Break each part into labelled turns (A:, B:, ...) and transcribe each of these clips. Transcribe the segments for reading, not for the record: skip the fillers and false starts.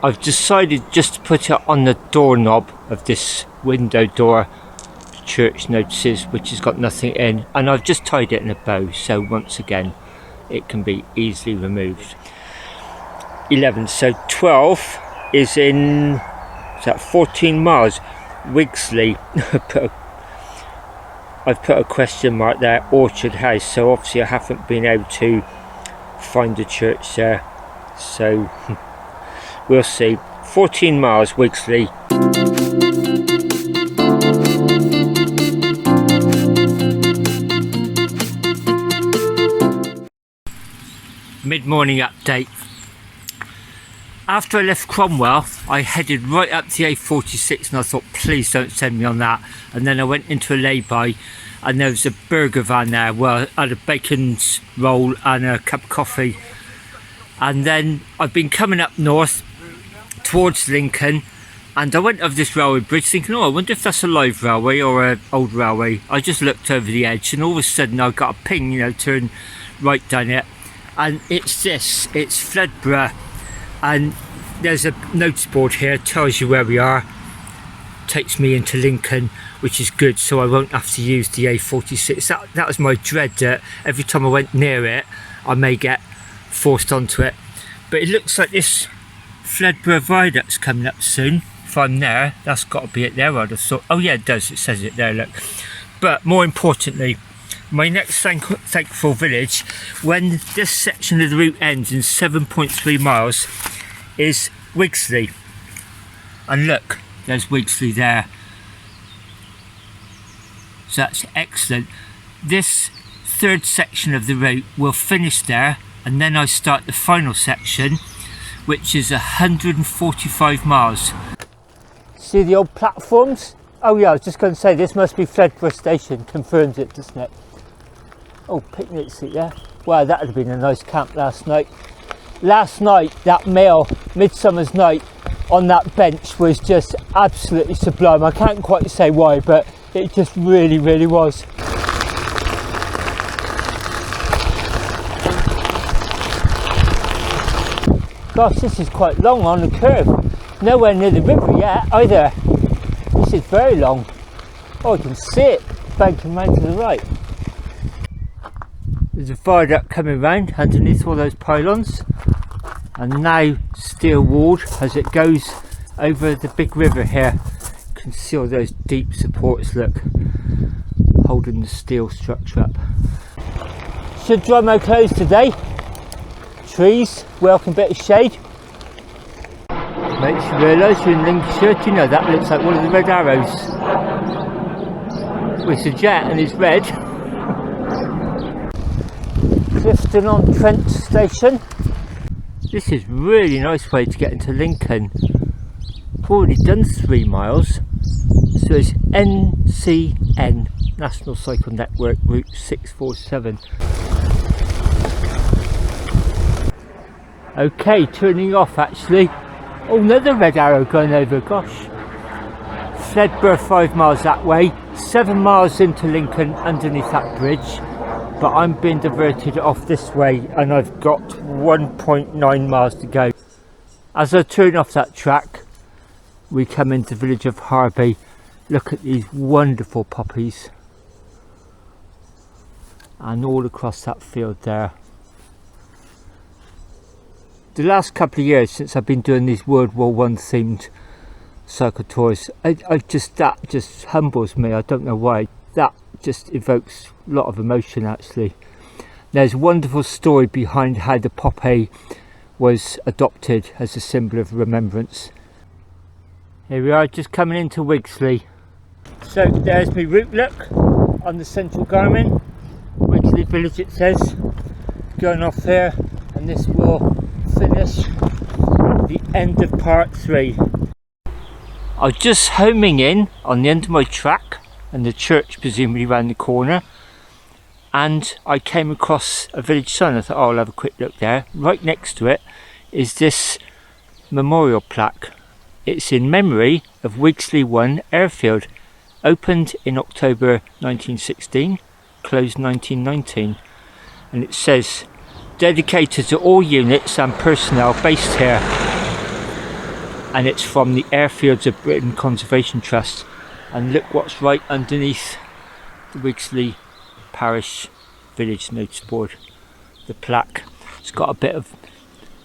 A: I've decided just to put it on the doorknob of this window door church notices, which has got nothing in, and I've just tied it in a bow, so once again it can be easily removed. 11, so 12 is in, is that 14 miles? Wigsley. I've put a question mark there, Orchard House, so obviously I haven't been able to find the church there, so we'll see. 14 miles, Wigsley. Mid-morning update. After I left Cromwell, I headed right up to the A46 and I thought, please don't send me on that. And then I went into a lay-by and there was a burger van there. Well, I had a bacon's roll and a cup of coffee. And then I've been coming up north towards Lincoln and I went over this railway bridge thinking, oh, I wonder if that's a live railway or an old railway. I just looked over the edge and all of a sudden I got a ping, you know, turn right down it. And it's this, it's Fledborough. And there's a notice board here, tells you where we are, takes me into Lincoln, which is good, so I won't have to use the A46. That was my dread, that every time I went near it I may get forced onto it. But it looks like this Fledborough Viaduct's coming up soon. If I'm there, that's got to be it there, I'd have thought. Oh yeah, it does, it says it there, look. But more importantly, my next thankful village, when this section of the route ends in 7.3 miles, is Wigsley. And look, there's Wigsley there. So that's excellent. This third section of the route will finish there, and then I start the final section, which is 145 miles. See the old platforms? Oh yeah, I was just going to say, this must be Fledborough Station, confirms it, doesn't it? Oh, picnic seat there. Wow, that would have been a nice camp last night. Last night, that meal, Midsummer's Night, on that bench was just absolutely sublime. I can't quite say why, but it just really, really was. Gosh, this is quite long on the curve. Nowhere near the river yet either. This is very long. Oh, I can see it banking round to the right. There's a viaduct coming round underneath all those pylons, and now steel walled as it goes over the big river here. You can see all those deep supports, look, holding the steel structure up. Should dry my clothes today. Trees, welcome bit of shade. Makes you realise you're in Lincolnshire. Do you know that looks like one of the red arrows? It's a jet and it's red. Clifton on Trent Station. This is really nice way to get into Lincoln. I've already done 3 miles, so it's NCN, National Cycle Network, Route 647. Okay, turning off actually. Oh, another red arrow going over, gosh. Fledborough 5 miles that way, 7 miles into Lincoln underneath that bridge. But I'm being diverted off this way and I've got 1.9 miles to go. As I turn off that track, we come into the village of Harby. Look at these wonderful poppies. And all across that field there. The last couple of years since I've been doing these World War I themed cycle tours, that just humbles me. I don't know why. That just evokes a lot of emotion actually. There's a wonderful story behind how the poppy was adopted as a symbol of remembrance. Here we are, just coming into Wigsley. So there's my route look on the central Garmin. Wigsley village it says. Going off here, and this will finish the end of part 3. I was just homing in on the end of my track and the church presumably around the corner, and I came across a village sign. I thought, oh, I'll have a quick look there. Right next to it is this memorial plaque. It's in memory of Wigsley 1 airfield, opened in October 1916, closed 1919, and it says dedicated to all units and personnel based here. and it's from the Airfields of Britain Conservation Trust. And look what's right underneath the Wigsley Parish Village Notice Board, the plaque. It's got a bit of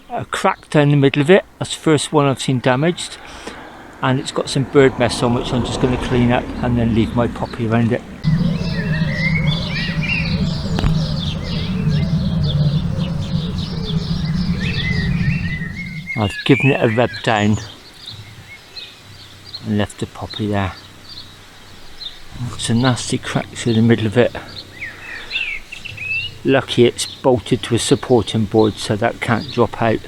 A: a crack down the middle of it. That's the first one I've seen damaged, and it's got some bird mess on, which I'm just going to clean up and then leave my poppy around it. I've given it a rub down and left the poppy there. It's a nasty crack through the middle of it. Lucky it's bolted to a supporting board so that can't drop out.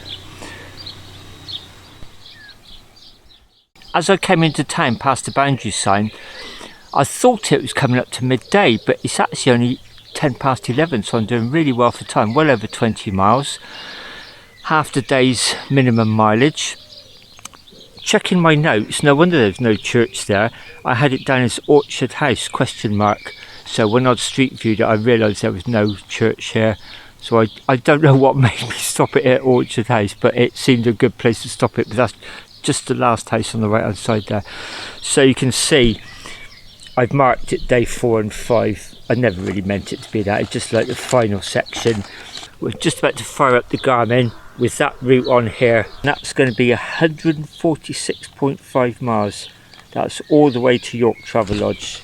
A: As I came into town past the boundary sign, I thought it was coming up to midday, but it's actually only 10 past 11, so I'm doing really well for time, well over 20 miles. Half the day's minimum mileage. Checking my notes, no wonder there's no church there. I had it down as Orchard House, ? So when I'd street viewed it, I realised there was no church here. So I don't know what made me stop it at Orchard House, but it seemed a good place to stop it, but that's just the last house on the right hand side there. So you can see I've marked it day 4 and 5. I never really meant it to be that, it's just like the final section. We're just about to fire up the Garmin with that route on here. That's going to be 146.5 miles. That's all the way to York Travelodge.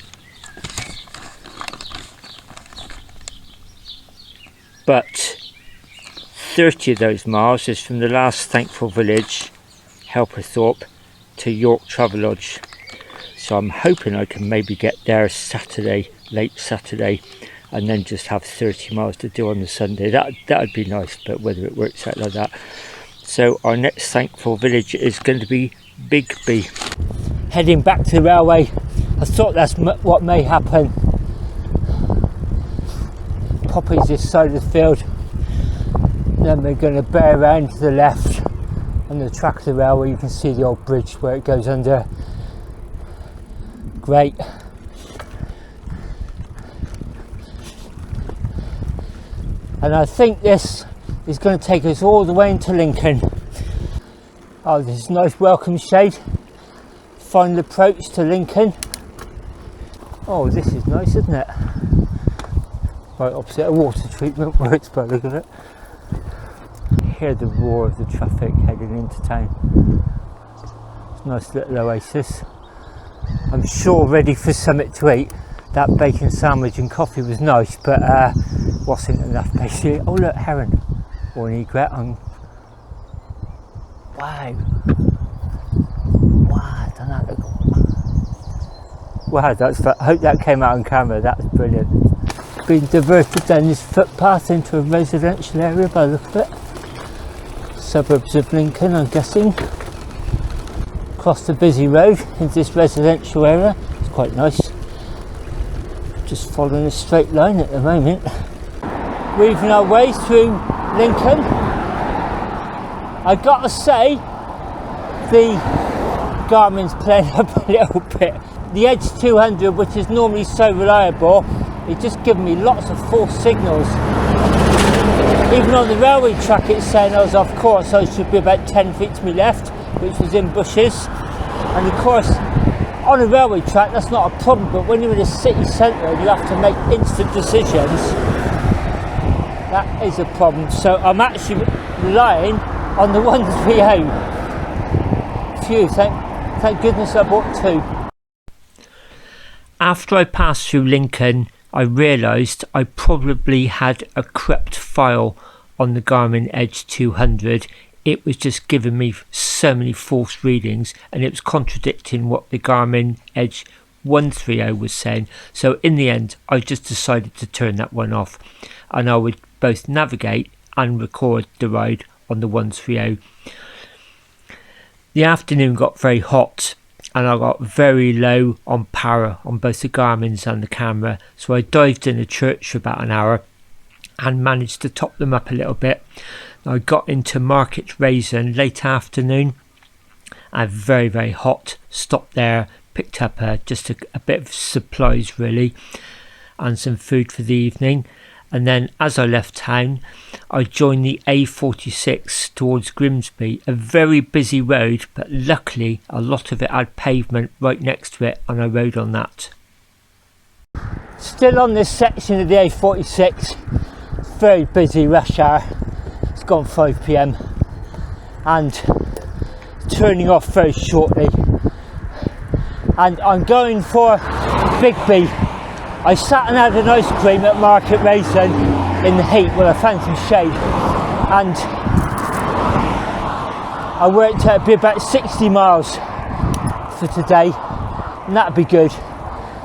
A: But 30 of those miles is from the last thankful village, Helperthorpe, to York Travelodge. So I'm hoping I can maybe get there Saturday, late Saturday, and then just have 30 miles to do on the Sunday. That would be nice, but whether it works out like that. So our next thankful village is going to be Bigby. Heading back to the railway, I thought that's what may happen. Poppies this side of the field, then we're going to bear around to the left on the track of the railway. You can see the old bridge where it goes under. Great. And I think this is going to take us all the way into Lincoln. Oh, this is a nice welcome shade. Final approach to Lincoln. Oh, this is nice, isn't it? Right opposite a water treatment works by looking at it. Hear the roar of the traffic heading into town. It's a nice little oasis. I'm sure ready for something to eat. That bacon sandwich and coffee was nice, but wasn't enough basically. Oh look, heron or an egret. Wow, don't that look? Wow, that's. I hope that came out on camera. That's brilliant. Been diverted down this footpath into a residential area by the look of it. Suburbs of Lincoln, I'm guessing. Across the busy road into this residential area. It's quite nice. Just following a straight line at the moment. Weaving our way through Lincoln. I gotta say, the Garmin's playing up a little bit. The Edge 200, which is normally so reliable, it's just giving me lots of false signals. Even on the railway track it's saying I was off course, so I should be about 10 feet to my left, which was in bushes. And of course, on a railway track that's not a problem, but when you're in a city centre and you have to make instant decisions, that is a problem. So I'm actually relying on the 130. Phew, thank goodness I bought 2. After I passed through Lincoln, I realised I probably had a corrupt file on the Garmin Edge 200. It was just giving me so many false readings, and it was contradicting what the Garmin Edge 130 was saying. So in the end, I just decided to turn that one off, and I would both navigate and record the ride on the 130. The afternoon got very hot, and I got very low on power on both the Garmins and the camera, so I dived in a church for about an hour and managed to top them up a little bit. I got into Market Raisin late afternoon and very, very hot. Stopped there, picked up just a bit of supplies really, and some food for the evening. And then as I left town, I joined the A46 towards Grimsby, a very busy road, but luckily a lot of it had pavement right next to it and I rode on that. Still on this section of the A46, very busy, rush hour, it's gone 5 p.m. and turning off very shortly. And I'm going for Bigby. I sat and had an ice cream at Market Raisin in the heat while I found some shade, and I worked out it'd be about 60 miles for today, and that'd be good.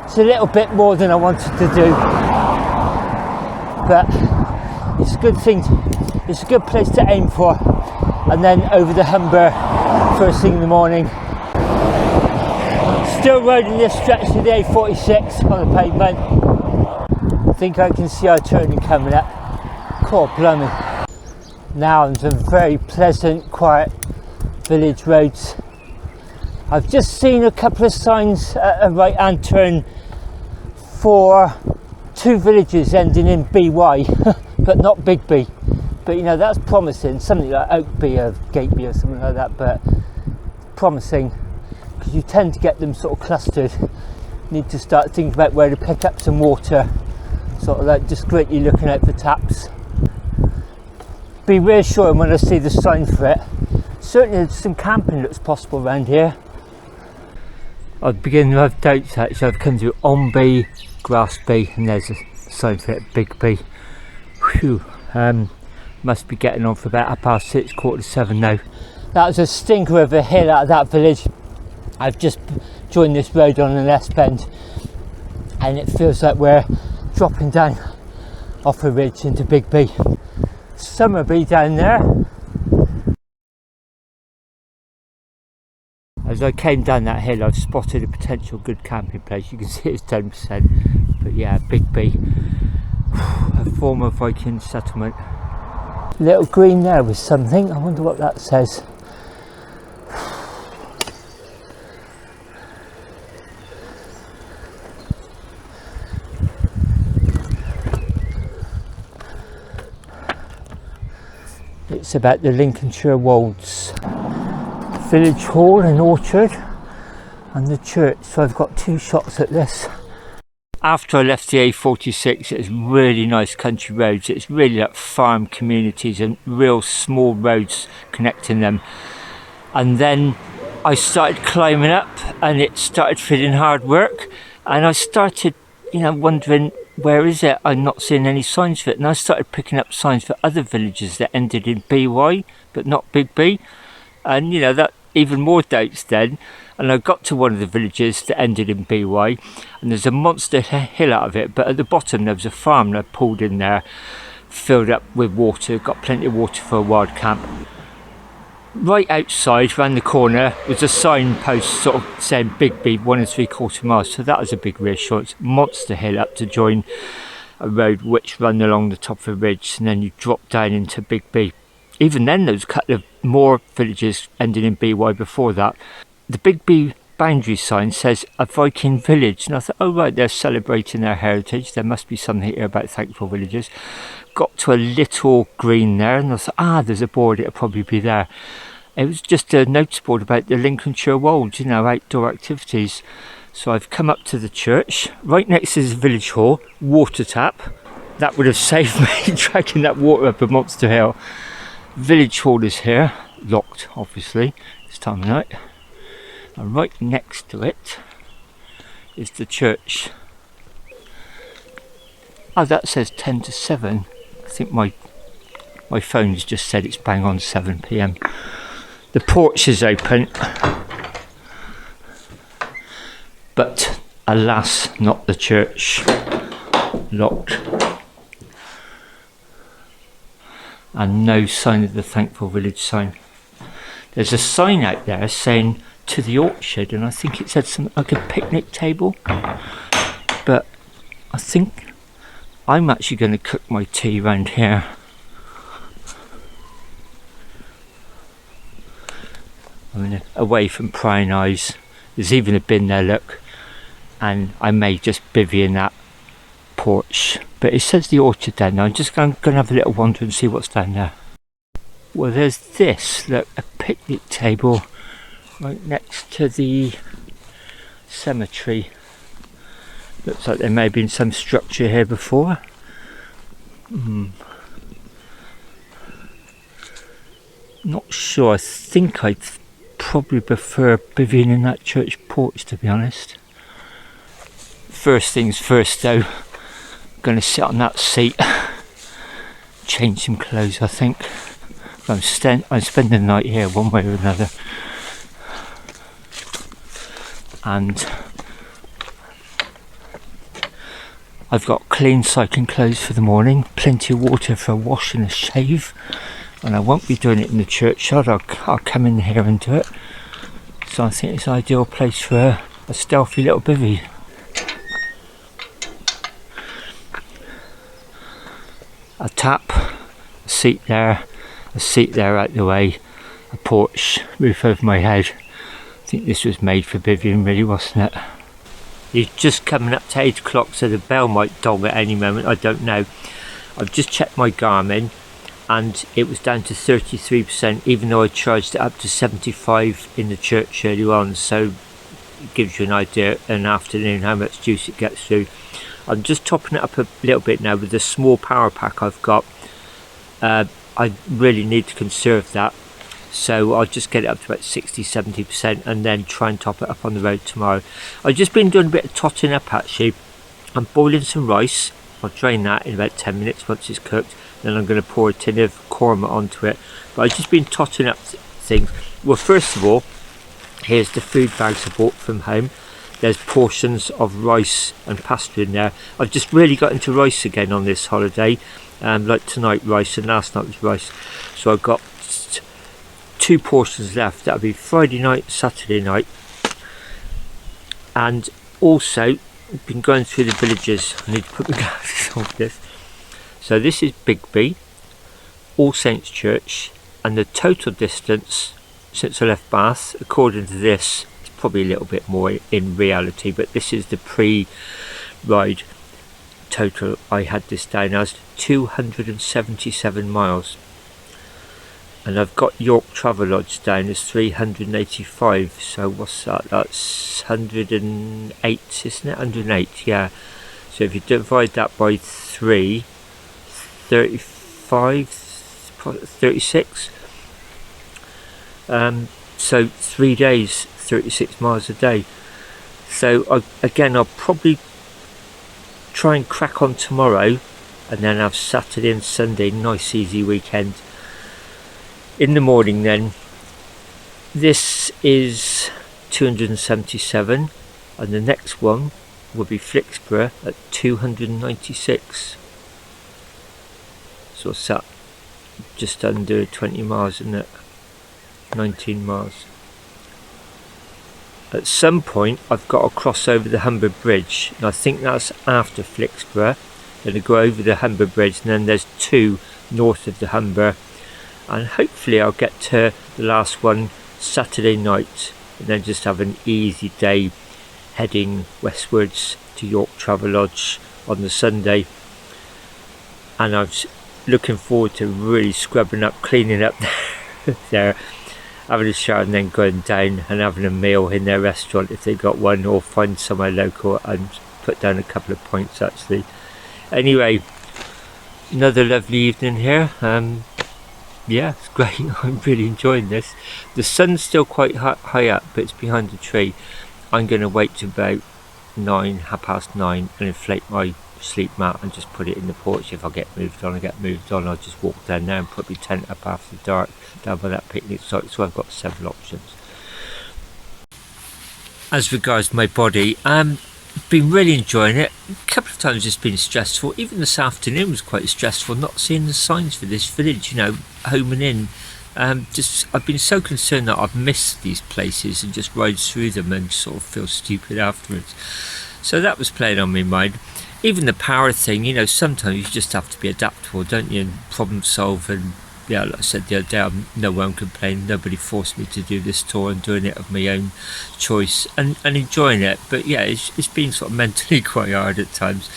A: It's a little bit more than I wanted to do, but it's a good thing, it's a good place to aim for. And then over the Humber first thing in the morning. Still riding this stretch of the A46 on the pavement. I think I can see our turning coming up. God blimey. Now on some very pleasant, quiet village roads. I've just seen a couple of signs at a right hand turn for 2 villages ending in BY, but not Bigby. But you know, that's promising, something like Oakby or Gateby or something like that, but promising. Because you tend to get them sort of clustered. You need to start thinking about where to pick up some water, sort of like discreetly looking out for taps. Be reassuring when I see the sign for it. Certainly some camping looks possible around here. I'm beginning to have doubts actually. I've come to Omby, Grassby, and there's a sign for it, Bigby. Whew. Must be getting on for about 6:30, 6:45 now. That was a stinker of a hill out of that village. I've just joined this road on an S-bend and it feels like we're dropping down off a ridge into Bigby. Summerby down there. As I came down that hill, I've spotted a potential good camping place. You can see it's 10%, but yeah, Bigby, a former Viking settlement. Little green there with something. I wonder what that says. It's about the Lincolnshire Wolds. Village Hall and Orchard and the church, so I've got 2 shots at this. After I left the A46, it's really nice country roads. It's really like farm communities and real small roads connecting them. And then I started climbing up and it started feeling hard work. And I started, wondering, where is it? I'm not seeing any signs for it. And I started picking up signs for other villages that ended in BY, but not Bigby. And, that even more doubts then. And I got to one of the villages that ended in BY, and there's a monster hill out of it, but at the bottom there was a farm that I pulled in there, filled up with water, got plenty of water for a wild camp. Right outside, round the corner, was a signpost sort of saying Bigby 1 3/4 miles, so that was a big reassurance. Monster hill up to join a road which ran along the top of a ridge, and then you drop down into Bigby. Even then there was a couple of more villages ending in BY before that. The Bigby boundary sign says a Viking village, and I thought, oh right, they're celebrating their heritage, there must be something here about thankful villages. Got to a little green there and I thought, there's a board, it'll probably be there. It was just a notice board about the Lincolnshire Wolds, outdoor activities. So I've come up to the church, right next to the village hall, water tap. That would have saved me dragging that water up a monster hill. Village hall is here, locked obviously, this time of night. And right next to it is the church. Oh, that says 10 to 7. I think my phone's just said it's bang on 7 p.m. The porch is open, but alas, not the church. Locked. And no sign of the Thankful Village sign. There's a sign out there saying to the orchard, and I think it said something like a picnic table, but I think I'm actually going to cook my tea around here. Away from prying eyes. There's even a bin there, look, and I may just bivvy in that porch, but it says the orchard down there. I'm just going to have a little wander and see what's down there. Well, there's this, look, a picnic table right next to the cemetery. Looks like there may have been some structure here before. Not sure. I think I'd probably prefer bivvying in that church porch, to be honest. First things first though, I'm going to sit on that seat, change some clothes I think. I'm spending the night here one way or another. And I've got clean cycling clothes for the morning, plenty of water for a wash and a shave, and I won't be doing it in the churchyard. I'll come in here and do it. So I think it's an ideal place for a stealthy little bivvy. A tap, a seat there out the way, a porch, roof over my head. I think this was made for bivvying really, wasn't it? It's just coming up to 8 o'clock, so the bell might dong at any moment, I don't know. I've just checked my Garmin and it was down to 33%, even though I charged it up to 75 in the church earlier on, so it gives you an idea in the afternoon how much juice it gets through. I'm just topping it up a little bit now with the small power pack I've got. I really need to conserve that, so I'll just get it up to about 60-70% and then try and top it up on the road tomorrow. I've just been doing a bit of totting up actually. I'm boiling some rice. I'll drain that in about 10 minutes once it's cooked, then I'm going to pour a tin of korma onto it. But I've just been totting up things. Well, first of all, here's the food bags I bought from home. There's portions of rice and pasta in there. I've just really got into rice again on this holiday. Like tonight rice and last night was rice. So I've got 2 portions left. That'll be Friday night, Saturday night. And also, I've been going through the villages. I need to put my glasses on this. So this is Bigby, All Saints Church, and the total distance since I left Bath, according to this, it's probably a little bit more in reality, but this is the pre-ride total. I had this down as 277 miles. And I've got York Travelodge down as 385, so what's that? That's 108, isn't it? 108, yeah. So if you divide that by 3, 35, 36. So 3 days, 36 miles a day. So again, I'll probably try and crack on tomorrow and then have Saturday and Sunday, nice easy weekend. In the morning then, this is 277 and the next one will be Flixborough at 296. So what's that? Just under 20 miles, isn't it? 19 miles. At some point I've got to cross over the Humber Bridge, and I think that's after Flixborough. Then I go over the Humber Bridge, and then there's 2 north of the Humber, and hopefully I'll get to the last one Saturday night and then just have an easy day heading westwards to York Travelodge on the Sunday. And I'm looking forward to really scrubbing up, cleaning up there, having a shower and then going down and having a meal in their restaurant if they got one, or find somewhere local and put down a couple of points actually. Anyway, another lovely evening here. Yeah, it's great. I'm really enjoying this. The sun's still quite high up, but it's behind the tree. I'm going to wait till about 9, 9:30 and inflate my sleep mat and just put it in the porch. If I get moved on, I'll just walk down there and put my tent up after dark down by that picnic site. So I've got several options. As regards my body, been really enjoying it. A couple of times it's been stressful. Even this afternoon was quite stressful, not seeing the signs for this village, you know, home and in. I've been so concerned that I've missed these places and just ride through them and sort of feel stupid afterwards. So that was playing on my mind. Even the power thing, you know, sometimes you just have to be adaptable, don't you, and problem solve and yeah, like I said the other day, I'm no one complaining. Nobody forced me to do this tour. I'm doing it of my own choice and enjoying it. But yeah, it's been sort of mentally quite hard at times.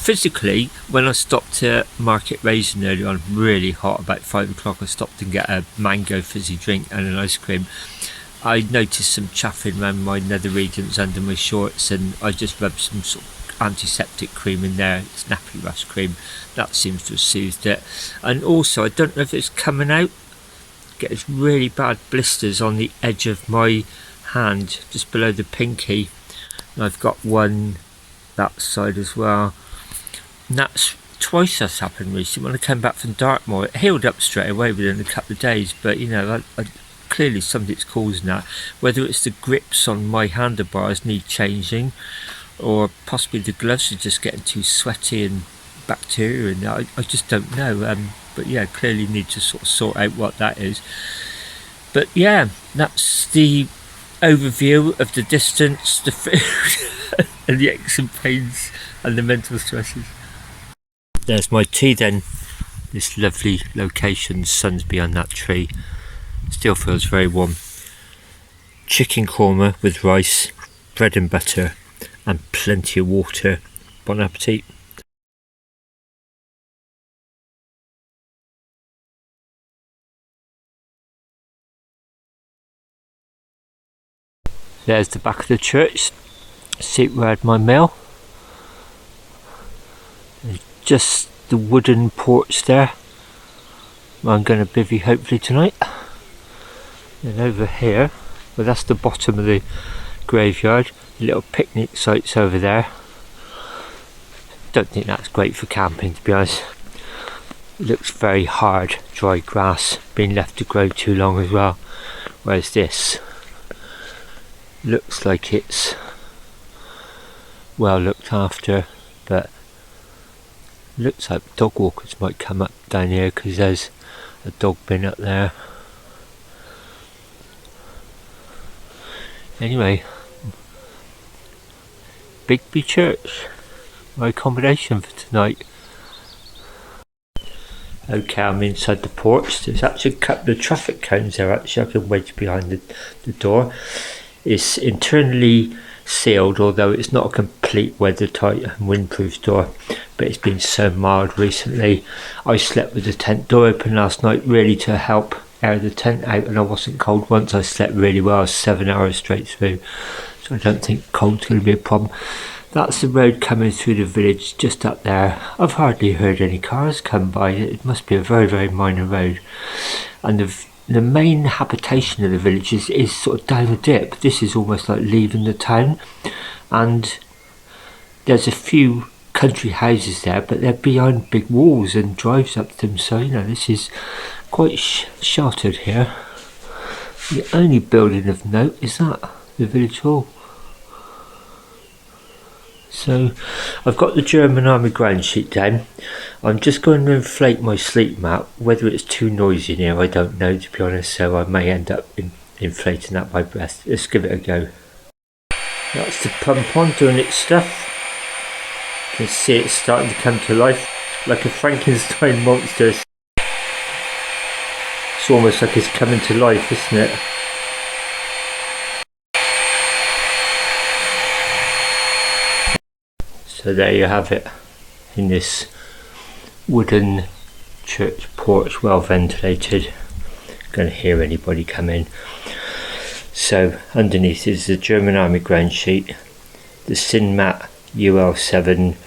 A: Physically, when I stopped at Market Raisin earlier on, really hot, about 5 o'clock, I stopped and get a mango fizzy drink and an ice cream. I noticed some chaffing around my nether regions under my shorts, and I just rubbed some sort of antiseptic cream in there, snappy rush cream. That seems to have soothed it. And also, I don't know if it's coming out, get these really bad blisters on the edge of my hand, just below the pinky. And I've got one that side as well. And that's twice that's happened recently. When I came back from Dartmoor, it healed up straight away within a couple of days, but you know, clearly something's causing that. Whether it's the grips on my handlebars need changing, or possibly the gloves are just getting too sweaty and bacteria, and I just don't know. But yeah, clearly need to sort of sort out what that is. But yeah, that's the overview of the distance, the food, and the aches and pains and the mental stresses. There's my tea then. This lovely location, the sun's behind that tree. Still feels very warm. Chicken korma with rice, bread and butter, and plenty of water. Bon appetit. There's the back of the church. Seat where I had my meal. There's just the wooden porch there. I'm going to bivvy hopefully tonight. And over here, well, that's the bottom of the graveyard. The little picnic sites over there. Don't think that's great for camping, to be honest. It looks very hard, dry grass, being left to grow too long as well. Whereas this looks like it's well looked after, but looks like dog walkers might come up down here because there's a dog bin up there. Anyway, Bigby Church, my accommodation for tonight. Okay, I'm inside the porch. There's actually a couple of traffic cones there. Actually, I can wedge behind the door. It's internally sealed, although it's not a complete weather-tight and windproof door, but it's been so mild recently. I slept with the tent door open last night, really to help air the tent out, and I wasn't cold once. I slept really well, 7 hours straight through, so I don't think cold's going to be a problem. That's the road coming through the village, just up there. I've hardly heard any cars come by. It must be a very, very minor road. And the main habitation of the village is sort of down a dip. This is almost like leaving the town. And there's a few country houses there, but they're behind big walls and drives up to them. So, you know, this is quite sheltered here. The only building of note is that, the village hall. So I've got the German Army ground sheet down. I'm just going to inflate my sleep mat. Whether it's too noisy in here, I don't know, to be honest, so I may end up inflating that by breath. Let's give it a go. That's the pump on doing its stuff. You can see it's starting to come to life like a Frankenstein monster. It's almost like it's coming to life, isn't it? So there you have it, in this wooden church porch, well ventilated. Going to hear anybody come in. So underneath is the German Army ground sheet, the Sinmat UL7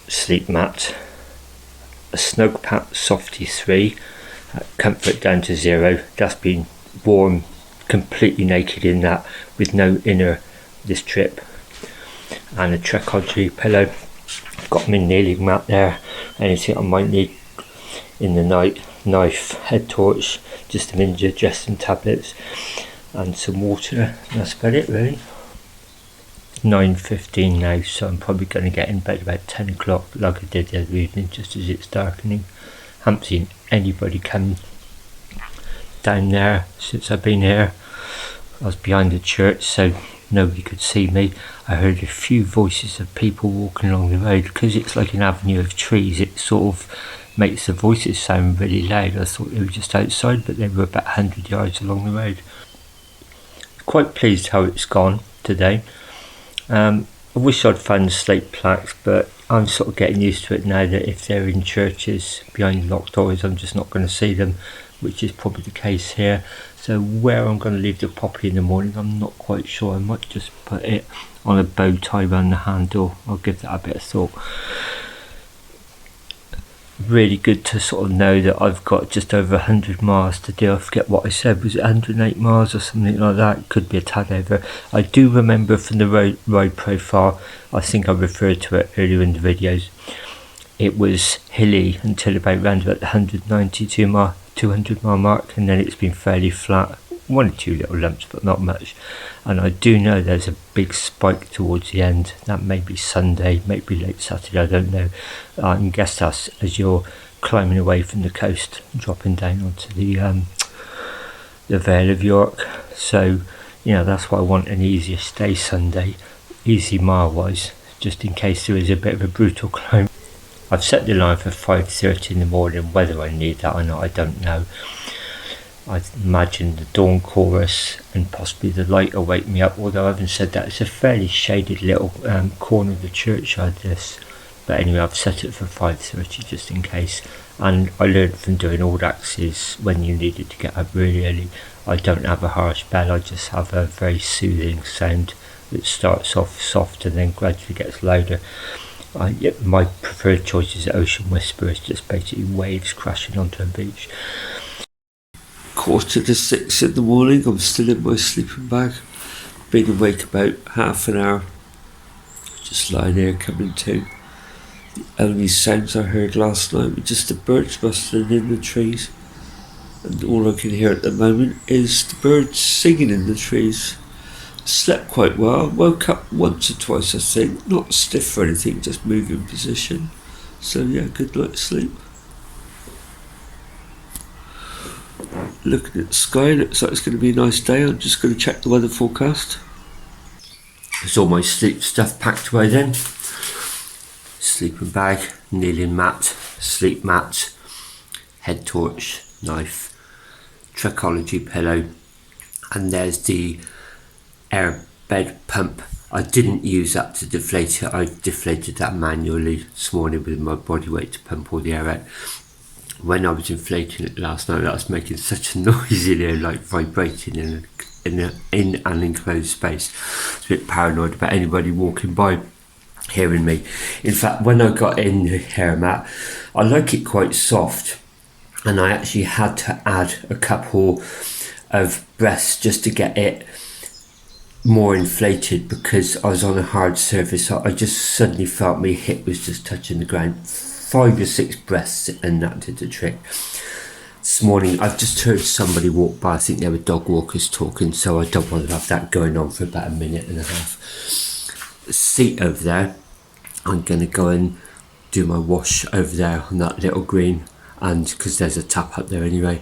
A: sleep mat, a Snugpat Softy 3, comfort down to 0. That's been warm, completely naked in that, with no inner this trip. And a Trekology pillow. Got my kneeling mat there, anything I might need in the night, knife, head torch, just a ninja, just some tablets and some water. That's about it really. 9:15 now, so I'm probably going to get in bed about 10 o'clock like I did the other evening, just as it's darkening. Haven't seen anybody come down there since I've been here. I was behind the church, so nobody could see me. I heard a few voices of people walking along the road because it's like an avenue of trees. It's sort of makes the voices sound really loud. I thought they were just outside, but they were about 100 yards along the road. Quite pleased how it's gone today. I wish I'd found the slate plaques, but I'm sort of getting used to it now that if they're in churches behind locked doors, I'm just not going to see them, which is probably the case here. So where I'm going to leave the poppy in the morning, I'm not quite sure. I might just put it on a bow tie around the handle. I'll give that a bit of thought. Really good to sort of know that I've got just over 100 miles to do. I forget what I said, was it 108 miles or something like that? It could be a tad over. I do remember from the road profile, I think I referred to it earlier in the videos, it was hilly until about around about the 192 mile, 200 mile mark, and then it's been fairly flat. One or two little lumps, but not much. And I do know there's a big spike towards the end. That may be Sunday, maybe late Saturday, I don't know. I can guess that's as you're climbing away from the coast, dropping down onto the Vale of York. So, you know, that's why I want an easier stay Sunday, easy mile-wise, just in case there is a bit of a brutal climb. I've set the line for 5:30 in the morning. Whether I need that or not, I don't know. I imagine the dawn chorus and possibly the light will wake me up, although I haven't said that. It's a fairly shaded little corner of the churchyard, this. But anyway, I've set it for 5:30 just in case. And I learned from doing audaxes when you needed to get up really early. I don't have a harsh bell, I just have a very soothing sound that starts off soft and then gradually gets louder. My preferred choice is Ocean Whisper. It's just basically waves crashing onto a beach. 5:45 in the morning, I'm still in my sleeping bag. Been awake about half an hour, just lying here coming to. The only sounds I heard last night were just the birds rustling in the trees, and all I can hear at the moment is the birds singing in the trees. Slept quite well, woke up once or twice I think, not stiff or anything, just moving position. So yeah, good night's sleep. Looking at the sky, looks like it's going to be a nice day. I'm just going to check the weather forecast. There's all my sleep stuff packed away then. Sleeping bag, kneeling mat, sleep mat, head torch, knife, Trekology pillow, and there's the air bed pump. I didn't use that to deflate it. I deflated that manually this morning with my body weight to pump all the air out. When I was inflating it last night, I was making such a noise in here, like vibrating in an enclosed space. I was a bit paranoid about anybody walking by hearing me. In fact, when I got in the hair mat, I like it quite soft, and I actually had to add a couple of breaths just to get it more inflated because I was on a hard surface. I just suddenly felt my hip was just touching the ground. 5 or 6 breaths and that did the trick. This morning I've just heard somebody walk by. I think they were dog walkers talking, so I don't want to have that going on for about a minute and a half. The seat over there, I'm going to go and do my wash over there on that little green, and because there's a tap up there anyway.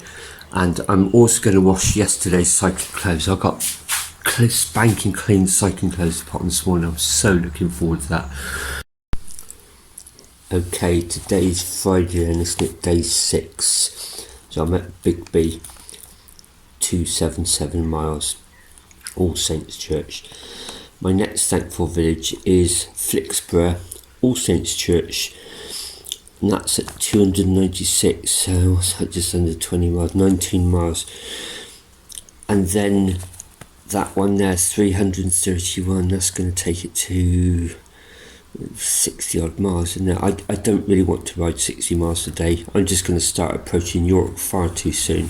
A: And I'm also going to wash yesterday's cycling clothes. I got spanking clean cycling clothes to put on this morning. I'm so looking forward to that. Okay, today's Friday and isn't it, day 6. So I'm at Big B, 277 miles, All Saints Church. My next thankful village is Flixborough, All Saints Church, and that's at 296, so what's that, just under 20 miles, 19 miles. And then that one there, 331, that's going to take it to 60 odd miles. And I don't really want to ride 60 miles a day. I'm just going to start approaching York far too soon.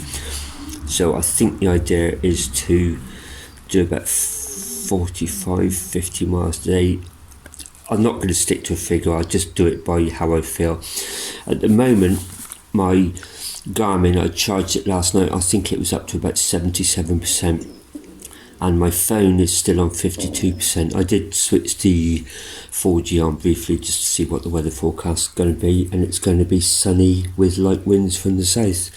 A: So I think the idea is to do about 45-50 miles a day. I'm not going to stick to a figure, I'll just do it by how I feel. At the moment, my Garmin, I charged it last night, I think it was up to about 77%. And my phone is still on 52%. I did switch the 4G on briefly just to see what the weather forecast is going to be, and it's going to be sunny with light winds from the south.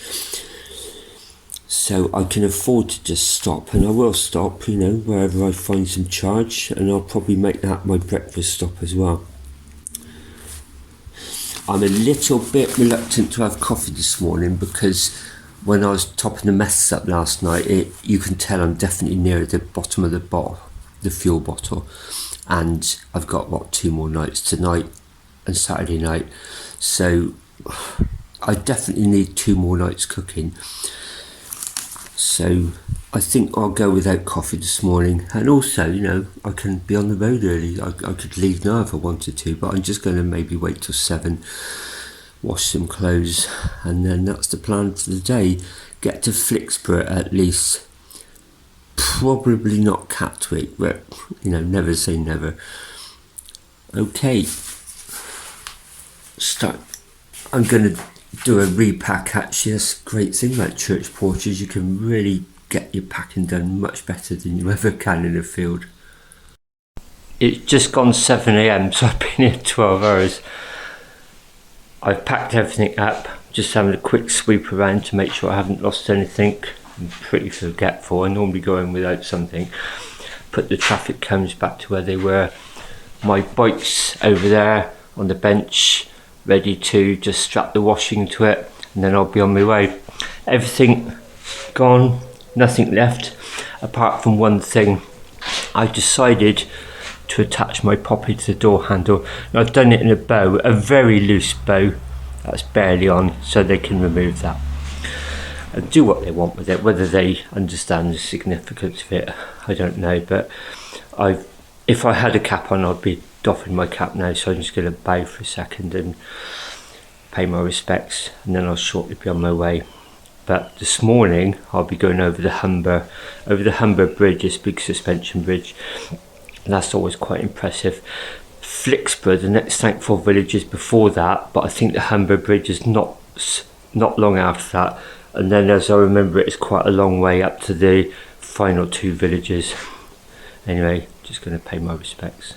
A: So I can afford to just stop, and I will stop, you know, wherever I find some charge, and I'll probably make that my breakfast stop as well.
B: I'm a little bit reluctant to have coffee this morning because when I was topping the mess up last night, you can tell I'm definitely near the bottom of the bottle, the fuel bottle, and I've got 2 more nights, tonight and Saturday night, so I definitely need 2 more nights cooking. So I think I'll go without coffee this morning, and also, you know, I can be on the road early. I could leave now if I wanted to, but I'm just going to maybe wait till 7, wash some clothes, and then that's the plan for the day. Get to Flixborough at least, probably not Catwick, but you know, never say never. Okay, start. I'm going to do a repack. Actually, that's a great thing about church porches. You can really get your packing done much better than you ever can in a field. It's just gone 7 a.m, so I've been here 12 hours. I've packed everything up, just having a quick sweep around to make sure I haven't lost anything. I'm pretty forgetful. I normally go in without something. Put the traffic cones back to where they were. My bike's over there on the bench, ready to just strap the washing to it, and then I'll be on my way. Everything gone, nothing left apart from one thing. I decided to attach my poppy to the door handle, and I've done it in a bow, a very loose bow that's barely on, so they can remove that and do what they want with it. Whether they understand the significance of it, I don't know, but if I had a cap on, I'd be doffing my cap now, so I'm just going to bow for a second and pay my respects, and then I'll shortly be on my way. But this morning I'll be going over the Humber Bridge, this big suspension bridge, and that's always quite impressive. Flixborough, the next thankful village, is before that, but I think the Humber Bridge is not long after that, and then as I remember it's quite a long way up to the final 2 villages. Anyway, just going to pay my respects.